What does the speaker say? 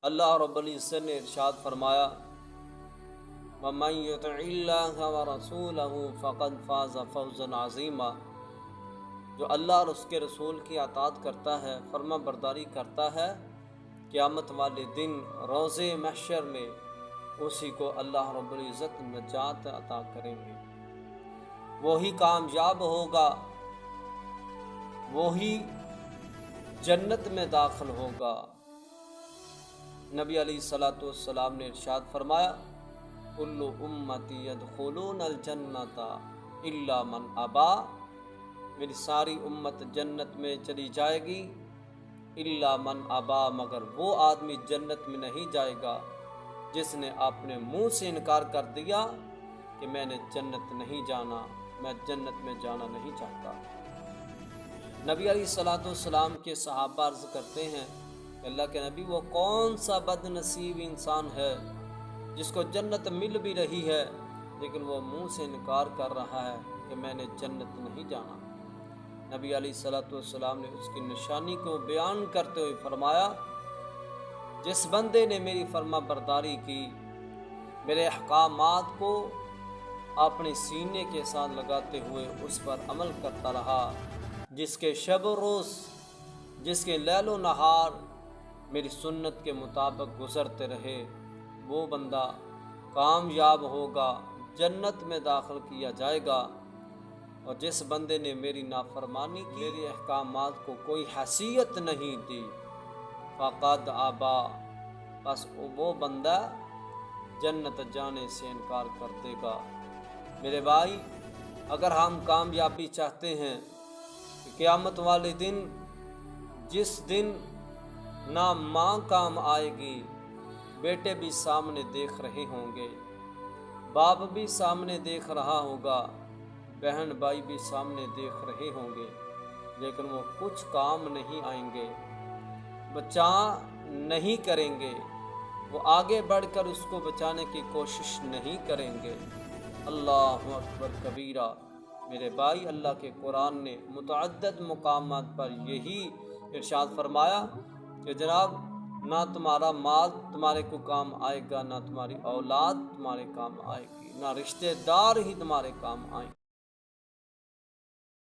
اللہ رب العزت نے ارشاد فرمایا وَمَن يُطِعِ اللَّهَ وَرَسُولَهُ فَقَدْ فَازَ فَوْزًا عَظِيمًا، جو اللہ اور اس کے رسول کی اطاعت کرتا ہے، فرما برداری کرتا ہے، قیامت والے دن روز محشر میں اسی کو اللہ رب العزت نجات عطا کریں گے، وہی کامیاب ہوگا، وہی جنت میں داخل ہوگا۔ نبی علیہ الصلوۃ والسلام نے ارشاد فرمایا کل امتی یدخلون الجنۃ الا من ابا، میری ساری امت جنت میں چلی جائے گی، الا من ابا، مگر وہ آدمی جنت میں نہیں جائے گا جس نے اپنے منہ سے انکار کر دیا کہ میں نے جنت نہیں جانا، میں جنت میں جانا نہیں چاہتا۔ نبی علیہ الصلوۃ والسلام کے صحابہ عرض کرتے ہیں کہ اللہ کے نبی وہ کون سا بد نصیب انسان ہے جس کو جنت مل بھی رہی ہے لیکن وہ منہ سے انکار کر رہا ہے کہ میں نے جنت نہیں جانا۔ نبی علیہ الصلوۃ والسلام نے اس کی نشانی کو بیان کرتے ہوئے فرمایا جس بندے نے میری فرما برداری کی، میرے احکامات کو اپنے سینے کے ساتھ لگاتے ہوئے اس پر عمل کرتا رہا، جس کے شب و روز، جس کے لیل و نہار میری سنت کے مطابق گزرتے رہے، وہ بندہ کامیاب ہوگا، جنت میں داخل کیا جائے گا۔ اور جس بندے نے میری نافرمانی کی، میرے احکامات کو کوئی حیثیت نہیں دی، فقد ابا، بس وہ بندہ جنت جانے سے انکار کر دے گا۔ میرے بھائی، اگر ہم کامیابی چاہتے ہیں کہ قیامت والے دن، جس دن نہ ماں کام آئے گی، بیٹے بھی سامنے دیکھ رہے ہوں گے، باپ بھی سامنے دیکھ رہا ہوگا، بہن بھائی بھی سامنے دیکھ رہے ہوں گے، لیکن وہ کچھ کام نہیں آئیں گے، بچا نہیں کریں گے، وہ آگے بڑھ کر اس کو بچانے کی کوشش نہیں کریں گے۔ اللہ اکبر کبیرہ۔ میرے بھائی، اللہ کے قرآن نے متعدد مقامات پر یہی ارشاد فرمایا کہ جناب نہ تمہارا مال تمہارے کو کام آئے گا، نہ تمہاری اولاد تمہارے کام آئے گی، نہ رشتہ دار ہی تمہارے کام آئیں گے۔